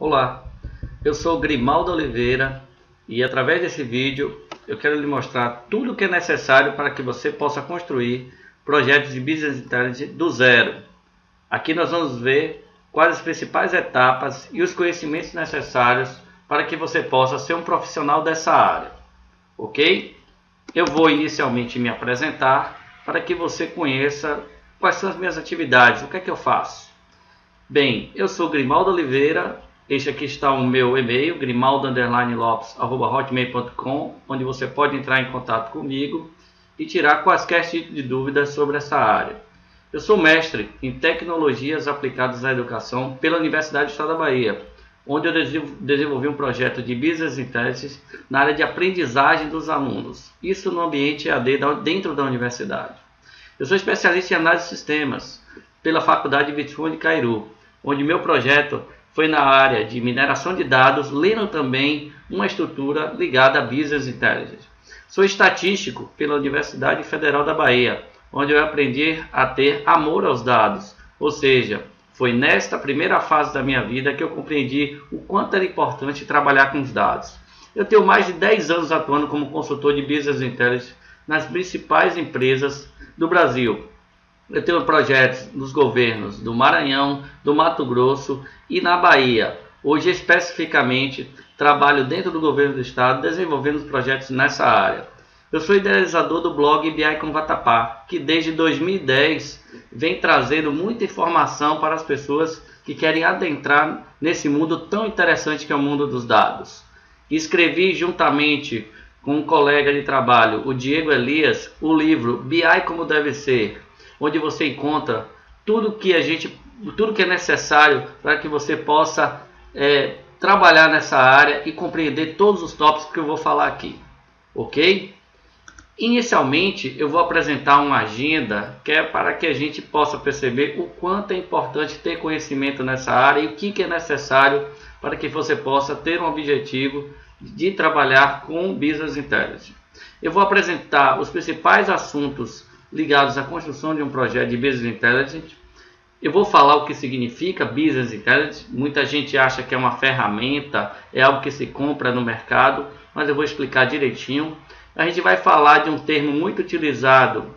Olá, eu sou Grimaldo Oliveira e através desse vídeo eu quero lhe mostrar tudo o que é necessário para que você possa construir projetos de Business Intelligence do zero. Aqui nós vamos ver quais as principais etapas e os conhecimentos necessários para que você possa ser um profissional dessa área, ok? Eu vou inicialmente me apresentar para que você conheça quais são as minhas atividades, o que é que eu faço. Bem, eu sou Grimaldo Oliveira. Este aqui está o meu e-mail, grimaldo_lopes@hotmail.com, onde você pode entrar em contato comigo e tirar quaisquer tipos de dúvidas sobre essa área. Eu sou mestre em Tecnologias Aplicadas à Educação pela Universidade do Estado da Bahia, onde eu desenvolvi um projeto de Business Intelligence na área de aprendizagem dos alunos, isso no ambiente EAD dentro da universidade. Eu sou especialista em análise de sistemas pela Faculdade Vitfun de Cairu, onde meu projeto foi na área de mineração de dados, lendo também uma estrutura ligada a Business Intelligence. Sou estatístico pela Universidade Federal da Bahia, onde eu aprendi a ter amor aos dados, ou seja, foi nesta primeira fase da minha vida que eu compreendi o quanto era importante trabalhar com os dados. Eu tenho mais de 10 anos atuando como consultor de Business Intelligence nas principais empresas do Brasil. Eu tenho projetos nos governos do Maranhão, do Mato Grosso e na Bahia. Hoje, especificamente, trabalho dentro do governo do estado, desenvolvendo projetos nessa área. Eu sou idealizador do blog BI com Vatapá, que desde 2010 vem trazendo muita informação para as pessoas que querem adentrar nesse mundo tão interessante que é o mundo dos dados. Escrevi juntamente com um colega de trabalho, o Diego Elias, o livro BI Como Deve Ser, onde você encontra tudo que é necessário para que você possa trabalhar nessa área e compreender todos os tópicos que eu vou falar aqui, ok? Inicialmente eu vou apresentar uma agenda que é para que a gente possa perceber o quanto é importante ter conhecimento nessa área e o que é necessário para que você possa ter um objetivo de trabalhar com Business Intelligence. Eu vou apresentar os principais assuntos ligados à construção de um projeto de Business Intelligence. Eu vou falar o que significa Business Intelligence. Muita gente acha que é uma ferramenta, é algo que se compra no mercado, mas eu vou explicar direitinho. A gente vai falar de um termo muito utilizado,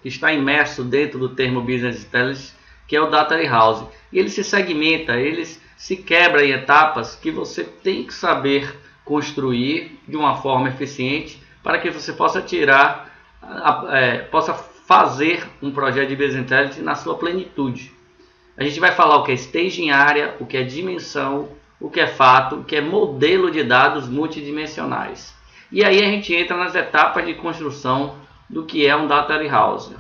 que está imerso dentro do termo Business Intelligence, que é o Data Warehouse. E ele se segmenta, ele se quebra em etapas que você tem que saber construir de uma forma eficiente para que você possa possa fazer um projeto de Business Intelligence na sua plenitude. A gente vai falar o que é staging area, o que é dimensão, o que é fato, o que é modelo de dados multidimensionais. E aí a gente entra nas etapas de construção do que é um Data Warehouse.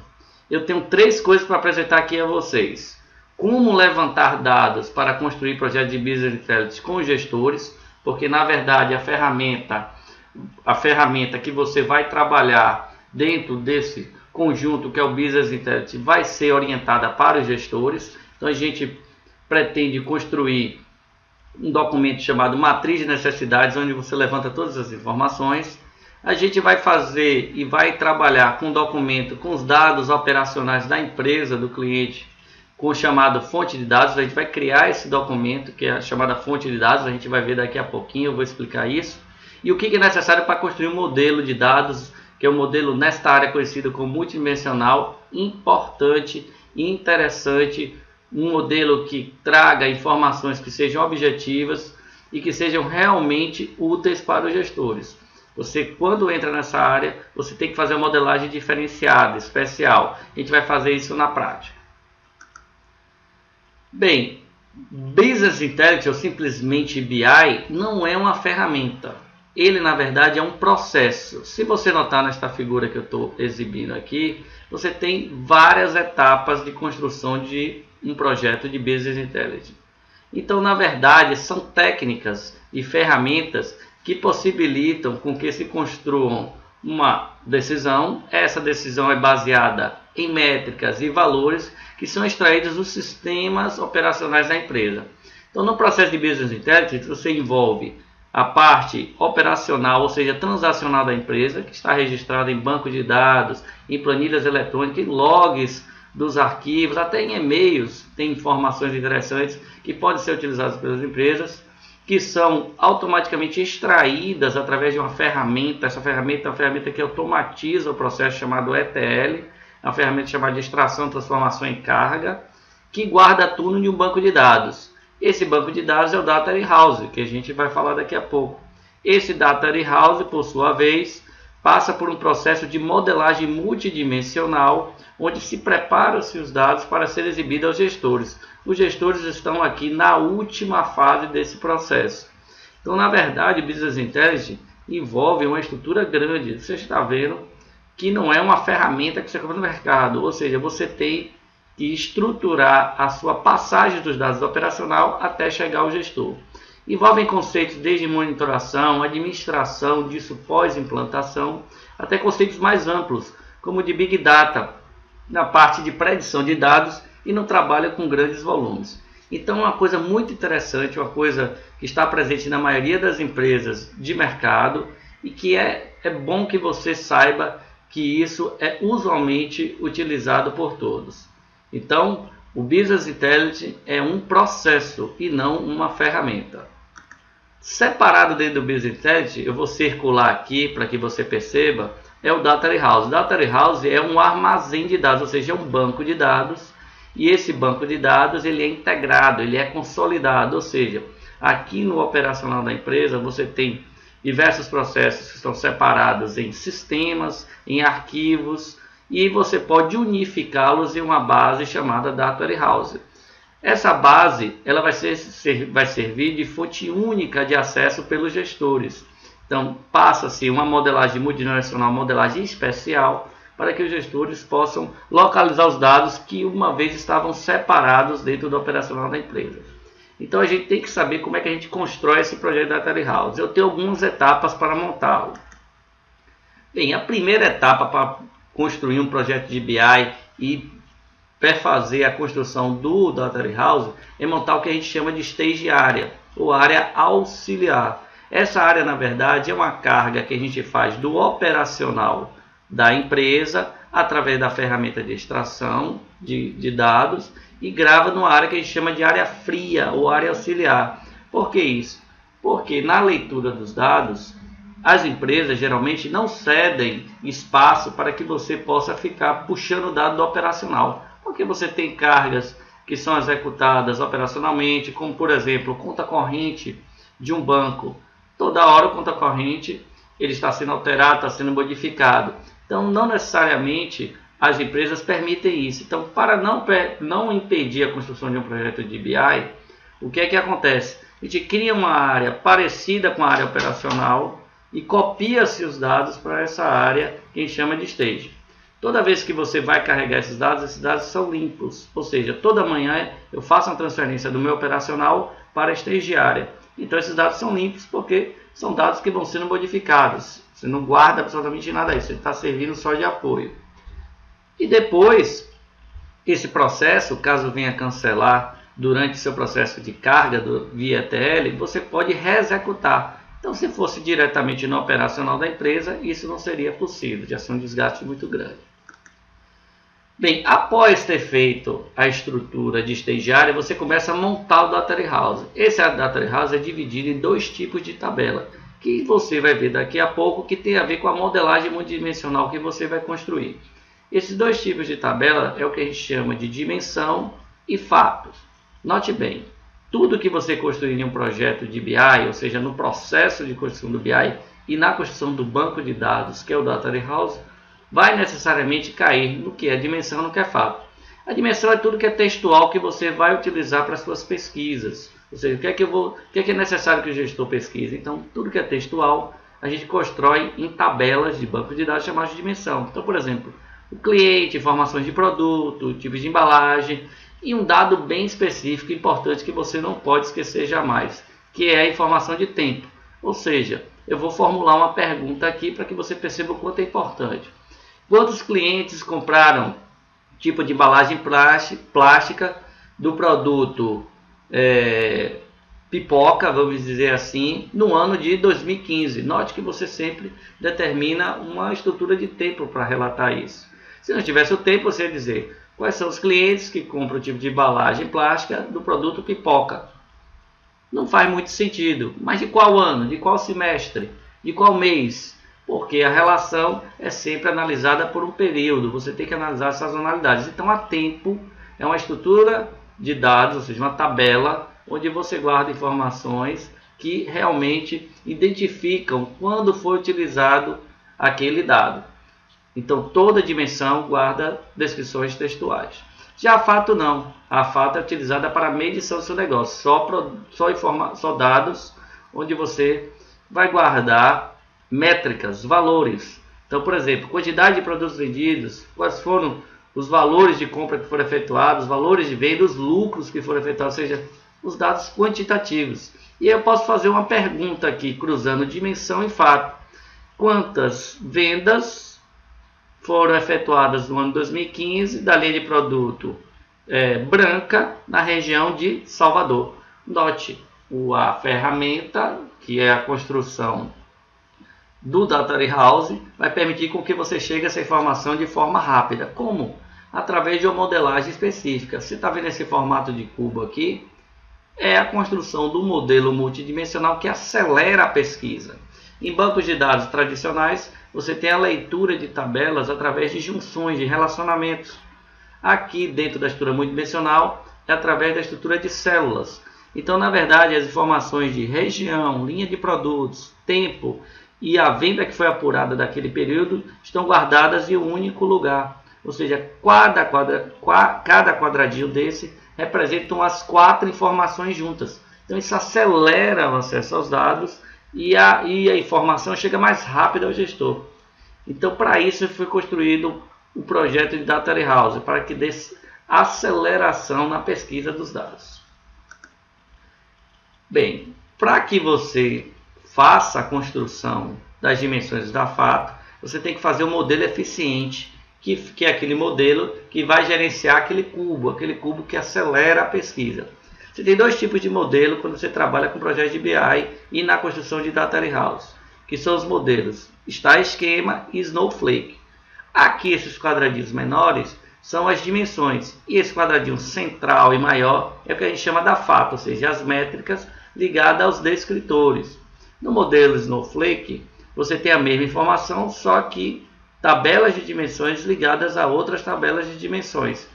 Eu tenho 3 coisas para apresentar aqui a vocês. Como levantar dados para construir projetos de Business Intelligence com gestores, porque na verdade a ferramenta que você vai trabalhar dentro desse conjunto que é o Business Intelligence vai ser orientada para os gestores. Então a gente pretende construir um documento chamado Matriz de Necessidades, onde você levanta todas as informações. A gente vai fazer e vai trabalhar com um documento com os dados operacionais da empresa, do cliente, com o chamado fonte de dados. A gente vai criar esse documento, que é a chamada fonte de dados, a gente vai ver daqui a pouquinho, eu vou explicar isso. E o que é necessário para construir um modelo de dados, que é um modelo nesta área conhecido como multidimensional, importante e interessante, um modelo que traga informações que sejam objetivas e que sejam realmente úteis para os gestores. Você, quando entra nessa área, você tem que fazer uma modelagem diferenciada, especial. A gente vai fazer isso na prática. Bem, Business Intelligence ou simplesmente BI não é uma ferramenta. Ele, na verdade, é um processo. Se você notar nesta figura que eu estou exibindo aqui, você tem várias etapas de construção de um projeto de Business Intelligence. Então, na verdade, são técnicas e ferramentas que possibilitam com que se construam uma decisão. Essa decisão é baseada em métricas e valores que são extraídos dos sistemas operacionais da empresa. Então, no processo de Business Intelligence, você envolve a parte operacional, ou seja, transacional da empresa, que está registrada em banco de dados, em planilhas eletrônicas, em logs dos arquivos, até em e-mails, tem informações interessantes que podem ser utilizadas pelas empresas. que são automaticamente extraídas através de uma ferramenta. Essa ferramenta é uma ferramenta que automatiza o processo chamado ETL, é uma ferramenta chamada de extração, transformação em carga, que guarda tudo em um banco de dados. Esse banco de dados é o Data Warehouse, que a gente vai falar daqui a pouco. Esse Data Warehouse, por sua vez, passa por um processo de modelagem multidimensional, onde se preparam-se os dados para serem exibidos aos gestores. Os gestores estão aqui na última fase desse processo. Então, na verdade, o Business Intelligence envolve uma estrutura grande. Você está vendo que não é uma ferramenta que você compra no mercado, ou seja, você tem que estruturar a sua passagem dos dados operacional até chegar ao gestor. Envolvem conceitos desde monitoração, administração, disso pós-implantação, até conceitos mais amplos, como de Big Data, na parte de predição de dados e no trabalho com grandes volumes. Então é uma coisa muito interessante, uma coisa que está presente na maioria das empresas de mercado e que é bom que você saiba que isso é usualmente utilizado por todos. Então, o Business Intelligence é um processo e não uma ferramenta. Separado dentro do Business Intelligence, eu vou circular aqui para que você perceba, é o Data Warehouse. O Data Warehouse é um armazém de dados, ou seja, é um banco de dados, e esse banco de dados ele é integrado, ele é consolidado, ou seja, aqui no operacional da empresa você tem diversos processos que estão separados em sistemas, em arquivos, e você pode unificá-los em uma base chamada Data Warehouse. Essa base ela vai servir de fonte única de acesso pelos gestores. Então, passa-se uma modelagem multidimensional, modelagem especial, para que os gestores possam localizar os dados que uma vez estavam separados dentro do operacional da empresa. Então, a gente tem que saber como é que a gente constrói esse projeto Data Warehouse. Eu tenho algumas etapas para montá-lo. Bem, a primeira etapa para construir um projeto de BI e fazer a construção do Data Warehouse é montar o que a gente chama de stage area, ou área auxiliar. Essa área, na verdade, é uma carga que a gente faz do operacional da empresa através da ferramenta de extração de dados e grava numa área que a gente chama de área fria ou área auxiliar. Por que isso? Porque na leitura dos dados, as empresas geralmente não cedem espaço para que você possa ficar puxando o dado do operacional. Porque você tem cargas que são executadas operacionalmente, como por exemplo, conta corrente de um banco. Toda hora o conta corrente ele está sendo alterado, está sendo modificado. Então, não necessariamente as empresas permitem isso. Então, para não impedir a construção de um projeto de BI, o que é que acontece? A gente cria uma área parecida com a área operacional e copia-se os dados para essa área que a gente chama de stage. Toda vez que você vai carregar esses dados são limpos. Ou seja, toda manhã eu faço uma transferência do meu operacional para a stage área. Então, esses dados são limpos porque são dados que vão sendo modificados. Você não guarda absolutamente nada disso, ele está servindo só de apoio. E depois, esse processo, caso venha cancelar durante seu processo de carga via ETL, você pode reexecutar. Então, se fosse diretamente no operacional da empresa, isso não seria possível, já ser um desgaste muito grande. Bem, após ter feito a estrutura de stage area, você começa a montar o Data Warehouse. Esse Data Warehouse é dividido em dois tipos de tabela, que você vai ver daqui a pouco, que tem a ver com a modelagem multidimensional que você vai construir. Esses dois tipos de tabela é o que a gente chama de dimensão e fatos. Note bem, tudo que você construir em um projeto de BI, ou seja, no processo de construção do BI e na construção do banco de dados, que é o Data Warehouse, vai necessariamente cair no que é dimensão e no que é fato. A dimensão é tudo que é textual que você vai utilizar para suas pesquisas. Ou seja, o que é necessário que o gestor pesquise. Então, tudo que é textual, a gente constrói em tabelas de banco de dados chamadas de dimensão. Então, por exemplo, o cliente, informações de produto, tipos de embalagem e um dado bem específico e importante que você não pode esquecer jamais, que é a informação de tempo. Ou seja, eu vou formular uma pergunta aqui para que você perceba o quanto é importante. Quantos clientes compraram tipo de embalagem plástica do produto pipoca, vamos dizer assim, no ano de 2015? Note que você sempre determina uma estrutura de tempo para relatar isso. Se não tivesse o tempo, você ia dizer quais são os clientes que compram o tipo de embalagem plástica do produto pipoca. Não faz muito sentido. Mas de qual ano? De qual semestre? De qual mês? Porque a relação é sempre analisada por um período. Você tem que analisar as sazonalidades. Então, a tempo é uma estrutura de dados, ou seja, uma tabela, onde você guarda informações que realmente identificam quando foi utilizado aquele dado. Então, toda dimensão guarda descrições textuais. Já a fato não. A fato é utilizada para a medição do seu negócio. Só dados onde você vai guardar métricas, valores. Então, por exemplo, quantidade de produtos vendidos, quais foram os valores de compra que foram efetuados, os valores de venda, os lucros que foram efetuados, ou seja, os dados quantitativos. E eu posso fazer uma pergunta aqui, cruzando dimensão e fato. Quantas vendas foram efetuadas no ano 2015 da linha de produto branca na região de Salvador? Note, a ferramenta, que é a construção do Data Warehouse, vai permitir com que você chegue a essa informação de forma rápida. Como? Através de uma modelagem específica. Você está vendo esse formato de cubo aqui? É a construção do modelo multidimensional que acelera a pesquisa. Em bancos de dados tradicionais, você tem a leitura de tabelas através de junções, de relacionamentos. Aqui, dentro da estrutura multidimensional, é através da estrutura de células. Então, na verdade, as informações de região, linha de produtos, tempo e a venda que foi apurada daquele período estão guardadas em um único lugar. Ou seja, cada quadradinho desse representam as 4 informações juntas. Então, isso acelera o acesso aos dados e a informação chega mais rápido ao gestor. Então, para isso foi construído o projeto de Data Warehouse, para que dê aceleração na pesquisa dos dados. Bem, para que você faça a construção das dimensões da fato, você tem que fazer um modelo eficiente, que é aquele modelo que vai gerenciar aquele cubo que acelera a pesquisa. Você tem 2 tipos de modelo quando você trabalha com projetos de BI e na construção de Data Warehouse, que são os modelos Star Schema e Snowflake. Aqui, esses quadradinhos menores são as dimensões, e esse quadradinho central e maior é o que a gente chama da fato, ou seja, as métricas ligadas aos descritores. No modelo Snowflake, você tem a mesma informação, só que tabelas de dimensões ligadas a outras tabelas de dimensões.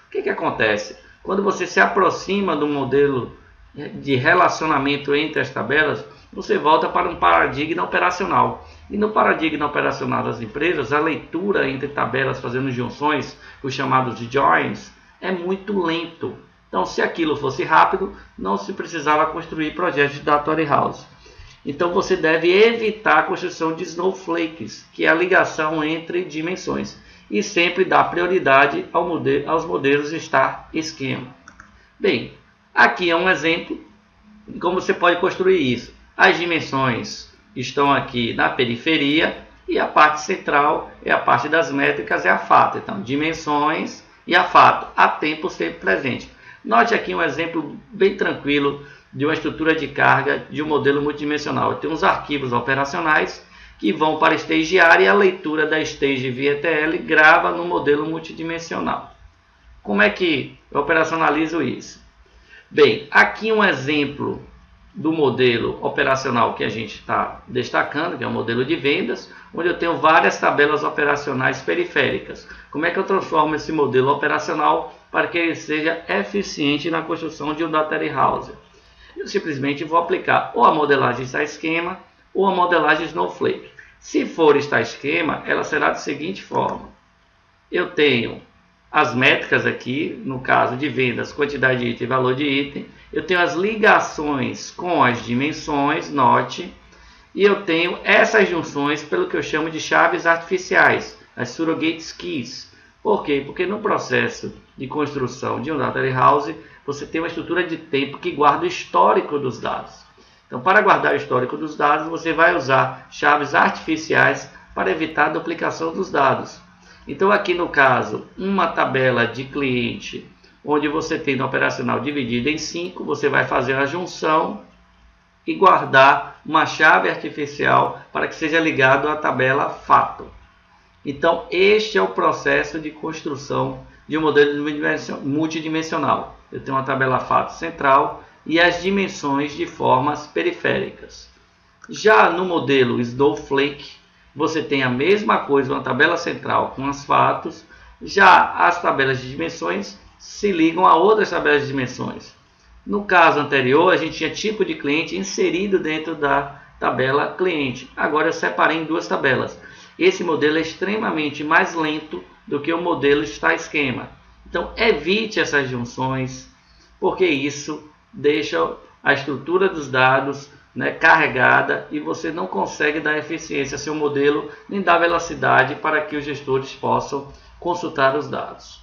O que acontece? Quando você se aproxima do modelo de relacionamento entre as tabelas, você volta para um paradigma operacional. E no paradigma operacional das empresas, a leitura entre tabelas fazendo junções, os chamados joins, é muito lento. Então, se aquilo fosse rápido, não se precisava construir projetos de Data Warehouse. Então, você deve evitar a construção de snowflakes, que é a ligação entre dimensões, e sempre dar prioridade aos modelos Star Schema. Bem, aqui é um exemplo de como você pode construir isso. As dimensões estão aqui na periferia e a parte central é a parte das métricas, é a fato. Então, dimensões e a fato, a tempo sempre presente. Note aqui um exemplo bem tranquilo de uma estrutura de carga de um modelo multidimensional. Eu tenho uns arquivos operacionais que vão para a stage área e a leitura da stage via ETL grava no modelo multidimensional. Como é que eu operacionalizo isso? Bem, aqui um exemplo do modelo operacional que a gente está destacando, que é o modelo de vendas, onde eu tenho várias tabelas operacionais periféricas. Como é que eu transformo esse modelo operacional para que ele seja eficiente na construção de um Data Warehouse? Eu simplesmente vou aplicar ou a modelagem Star Schema ou a modelagem Snowflake. Se for Star Schema, ela será da seguinte forma. Eu tenho as métricas aqui, no caso de vendas, quantidade de item e valor de item. Eu tenho as ligações com as dimensões, note. E eu tenho essas junções pelo que eu chamo de chaves artificiais, as surrogate keys. Por quê? Porque no processo de construção de um Data Warehouse, você tem uma estrutura de tempo que guarda o histórico dos dados. Então, para guardar o histórico dos dados, você vai usar chaves artificiais para evitar a duplicação dos dados. Então, aqui no caso, uma tabela de cliente, onde você tem no operacional dividida em 5, você vai fazer a junção e guardar uma chave artificial para que seja ligado à tabela fato. Então, este é o processo de construção de um modelo multidimensional. Eu tenho uma tabela fato central e as dimensões de formas periféricas. Já no modelo Snowflake, você tem a mesma coisa, uma tabela central com os fatos, já as tabelas de dimensões se ligam a outras tabelas de dimensões. No caso anterior, a gente tinha tipo de cliente inserido dentro da tabela cliente. Agora eu separei em duas tabelas. Esse modelo é extremamente mais lento do que o modelo está-esquema. Então evite essas junções, porque isso deixa a estrutura dos dados, né, carregada, e você não consegue dar eficiência ao seu modelo, nem dar velocidade para que os gestores possam consultar os dados.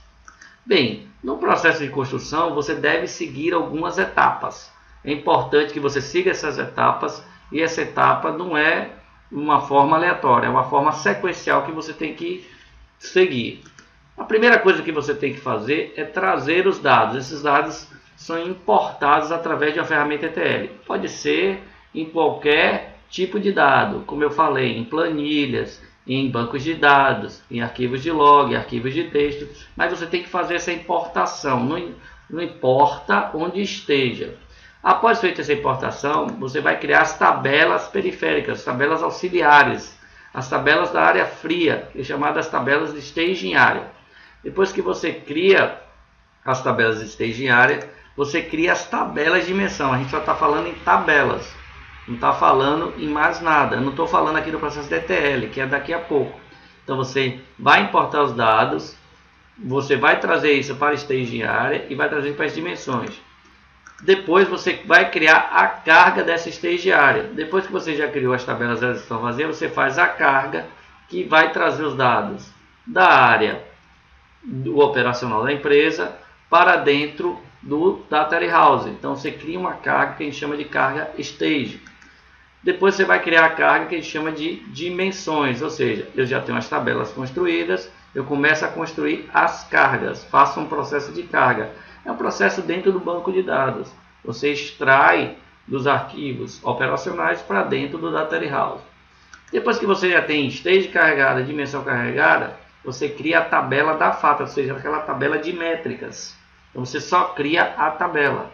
Bem, no processo de construção você deve seguir algumas etapas. É importante que você siga essas etapas, e essa etapa não é uma forma aleatória, é uma forma sequencial que você tem que seguir. A primeira coisa que você tem que fazer é trazer os dados. Esses dados são importados através de uma ferramenta ETL. Pode ser em qualquer tipo de dado, como eu falei, em planilhas, em bancos de dados, em arquivos de log, arquivos de texto, mas você tem que fazer essa importação, não importa onde esteja. Após feita essa importação, você vai criar as tabelas periféricas, as tabelas auxiliares, as tabelas da área fria, chamadas tabelas de staging area. Depois que você cria as tabelas de staging area, você cria as tabelas de dimensão. A gente só está falando em tabelas, não está falando em mais nada. Eu não estou falando aqui do processo de ETL, que é daqui a pouco. Então você vai importar os dados, você vai trazer isso para a staging area e vai trazer para as dimensões. Depois você vai criar a carga dessa stage area. Depois que você já criou as tabelas, elas estão vazias, você faz a carga que vai trazer os dados da área do operacional da empresa para dentro do Data Warehouse. Então você cria uma carga que a gente chama de carga stage. Depois você vai criar a carga que a gente chama de dimensões, ou seja, eu já tenho as tabelas construídas, eu começo a construir as cargas, faço um processo de carga. É um processo dentro do banco de dados. Você extrai dos arquivos operacionais para dentro do Data Warehouse. Depois que você já tem stage carregada, dimensão carregada, você cria a tabela da FATA, ou seja, aquela tabela de métricas. Então você só cria a tabela.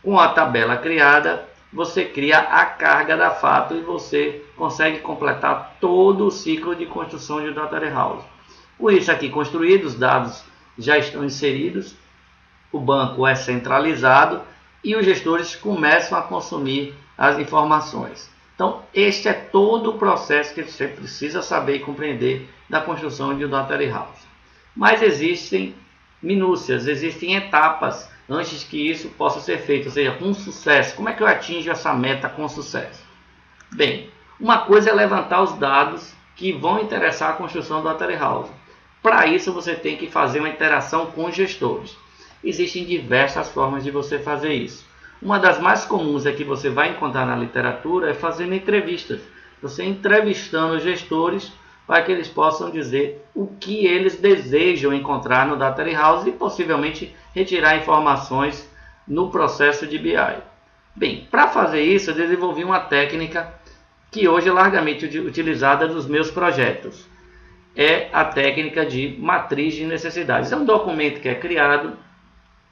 Com a tabela criada, você cria a carga da FATA e você consegue completar todo o ciclo de construção de Data Warehouse. Com isso aqui construído, os dados já estão inseridos, o banco é centralizado e os gestores começam a consumir as informações. Então, este é todo o processo que você precisa saber e compreender da construção de um Data Warehouse. Mas existem minúcias, existem etapas antes que isso possa ser feito, ou seja, com sucesso. Como é que eu atinjo essa meta com sucesso? Bem, uma coisa é levantar os dados que vão interessar a construção do Data Warehouse. Para isso, você tem que fazer uma interação com os gestores. Existem diversas formas de você fazer isso. Uma das mais comuns que você vai encontrar na literatura é fazendo entrevistas. Você entrevistando os gestores para que eles possam dizer o que eles desejam encontrar no Data Warehouse e possivelmente retirar informações no processo de BI. Bem, para fazer isso eu desenvolvi uma técnica que hoje é largamente utilizada nos meus projetos. É a técnica de matriz de necessidades. É um documento que é criado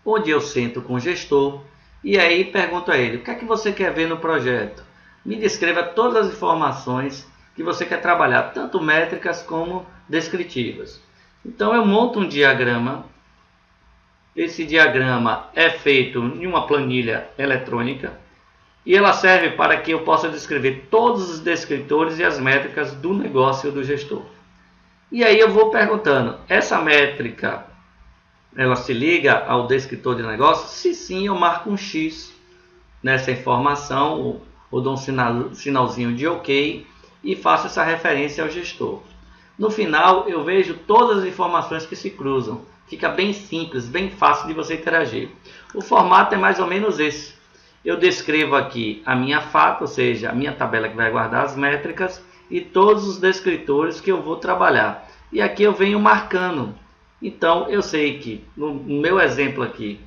onde eu sento com o gestor e aí pergunto a ele: o que é que você quer ver no projeto? Me descreva todas as informações que você quer trabalhar, tanto métricas como descritivas. Então eu monto um diagrama. Esse diagrama é feito em uma planilha eletrônica e ela serve para que eu possa descrever todos os descritores e as métricas do negócio do gestor. E aí eu vou perguntando: essa métrica ela se liga ao descritor de negócio? Se sim, eu marco um X nessa informação, ou dou um sinalzinho de OK e faço essa referência ao gestor. No final, eu vejo todas as informações que se cruzam. Fica bem simples, bem fácil de você interagir. O formato é mais ou menos esse. Eu descrevo aqui a minha FATA, ou seja, a minha tabela que vai guardar as métricas e todos os descritores que eu vou trabalhar. E aqui eu venho marcando. Então, eu sei que, no meu exemplo aqui,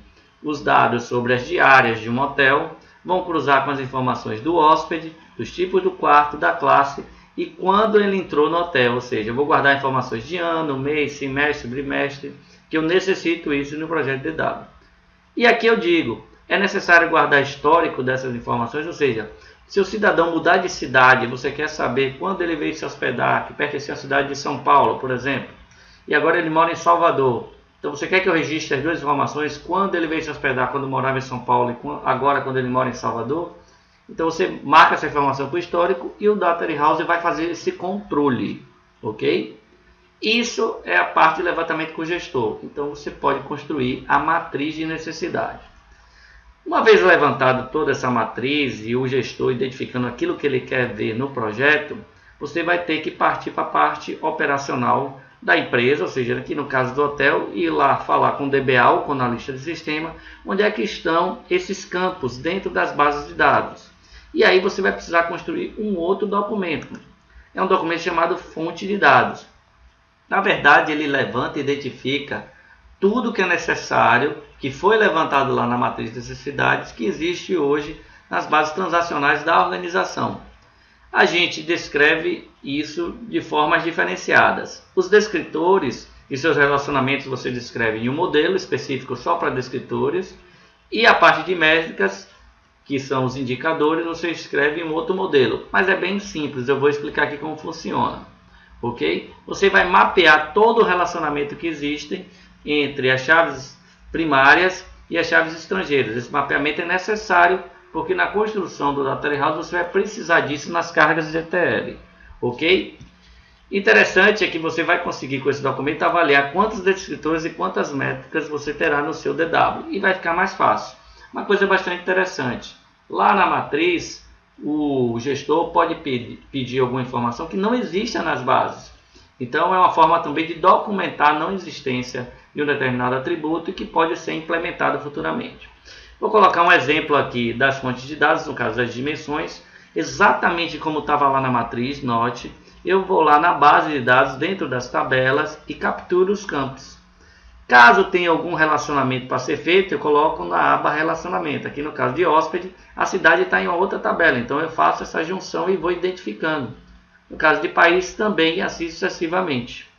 os dados sobre as diárias de um hotel vão cruzar com as informações do hóspede, dos tipos do quarto, da classe e quando ele entrou no hotel. Ou seja, eu vou guardar informações de ano, mês, semestre, bimestre, que eu necessito isso no projeto de dados. E aqui eu digo: É necessário guardar histórico dessas informações, ou seja, se o cidadão mudar de cidade, você quer saber quando ele veio se hospedar, que pertencia à cidade de São Paulo, por exemplo, e agora ele mora em Salvador. Então você quer que eu registre as duas informações, quando ele veio se hospedar, quando morava em São Paulo e agora quando ele mora em Salvador? Então você marca essa informação para o histórico e o Data Warehouse vai fazer esse controle, ok? Isso é a parte de levantamento com o gestor. Então você pode construir a matriz de necessidade. Uma vez levantado toda essa matriz e o gestor identificando aquilo que ele quer ver no projeto, você vai ter que partir para a parte operacional da empresa, ou seja, aqui no caso do hotel, ir lá falar com o DBA ou com o analista de sistema, onde é que estão esses campos dentro das bases de dados. E aí você vai precisar construir um outro documento. É um documento chamado fonte de dados. Na verdade, ele levanta e identifica tudo que é necessário, que foi levantado lá na matriz de necessidades, que existe hoje nas bases transacionais da organização. A gente descreve isso de formas diferenciadas. Os descritores e seus relacionamentos você descreve em um modelo específico só para descritores, e a parte de métricas, que são os indicadores, você escreve em um outro modelo. Mas é bem simples, eu vou explicar aqui como funciona. Ok? Você vai mapear todo o relacionamento que existe entre as chaves primárias e as chaves estrangeiras. Esse mapeamento é necessário porque na construção do Data Warehouse você vai precisar disso nas cargas de ETL. Ok? Interessante é que você vai conseguir com esse documento avaliar quantos descritores e quantas métricas você terá no seu DW. E vai ficar mais fácil. Uma coisa bastante interessante. Lá na matriz, o gestor pode pedir alguma informação que não exista nas bases. Então é uma forma também de documentar a não existência de um determinado atributo e que pode ser implementado futuramente. Vou colocar um exemplo aqui das fontes de dados, no caso das dimensões, exatamente como estava lá na matriz, note, eu vou lá na base de dados dentro das tabelas e capturo os campos. Caso tenha algum relacionamento para ser feito, eu coloco na aba relacionamento. Aqui no caso de hóspede, a cidade está em outra tabela, então eu faço essa junção e vou identificando. No caso de país também, assim sucessivamente.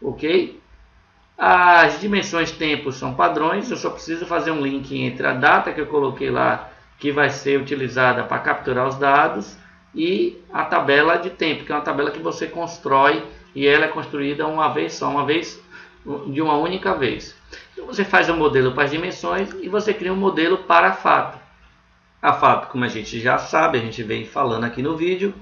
Ok? As dimensões tempo são padrões, eu só preciso fazer um link entre a data que eu coloquei lá, que vai ser utilizada para capturar os dados, e a tabela de tempo, que é uma tabela que você constrói e ela é construída uma vez só, de uma única vez. Então você faz um modelo para as dimensões e você cria um modelo para a fato. A fato, como a gente já sabe, a gente vem falando aqui no vídeo,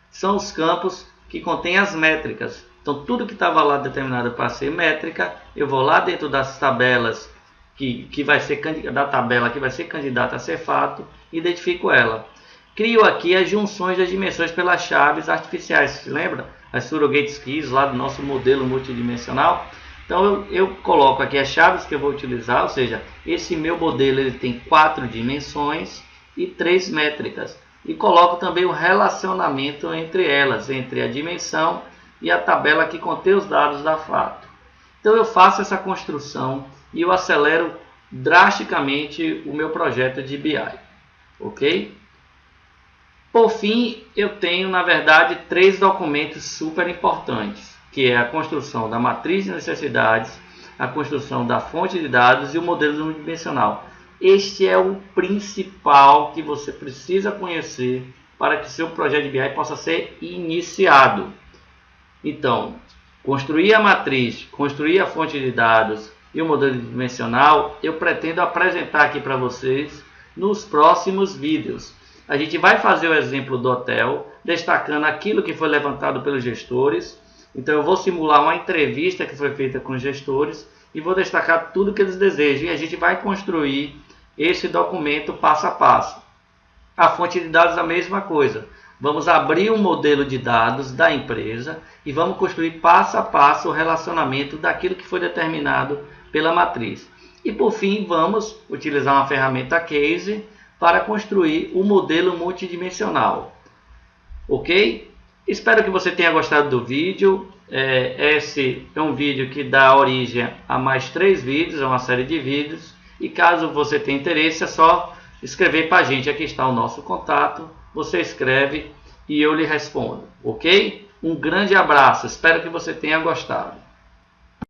são os campos que contêm as métricas. Então tudo que estava lá determinado para ser métrica, eu vou lá dentro das tabelas que vai ser da tabela que vai ser candidata a ser fato, identifico ela. Crio aqui as junções das dimensões pelas chaves artificiais, se lembra? As surrogate keys lá do nosso modelo multidimensional. Então eu coloco aqui as chaves que eu vou utilizar, ou seja, esse meu modelo ele tem 4 dimensões e 3 métricas. E coloco também o relacionamento entre elas, entre a dimensão e a tabela que contém os dados da fato. Então eu faço essa construção e eu acelero drasticamente o meu projeto de BI. Ok? Por fim, eu tenho na verdade 3 documentos super importantes, que é a construção da matriz de necessidades, a construção da fonte de dados e o modelo unidimensional. Este é o principal que você precisa conhecer para que seu projeto de BI possa ser iniciado. Então, construir a matriz, construir a fonte de dados e o modelo dimensional, eu pretendo apresentar aqui para vocês nos próximos vídeos. A gente vai fazer o exemplo do hotel, destacando aquilo que foi levantado pelos gestores. Então eu vou simular uma entrevista que foi feita com os gestores e vou destacar tudo que eles desejam. E a gente vai construir esse documento passo a passo. A fonte de dados é a mesma coisa. Vamos abrir um modelo de dados da empresa e vamos construir passo a passo o relacionamento daquilo que foi determinado pela matriz. E por fim, vamos utilizar uma ferramenta Case para construir o modelo multidimensional. Ok? Espero que você tenha gostado do vídeo. Esse é um vídeo que dá origem a mais 3 vídeos, a uma série de vídeos. E caso você tenha interesse, é só escrever para a gente. Aqui está o nosso contato. Você escreve e eu lhe respondo. Ok? Um grande abraço. Espero que você tenha gostado.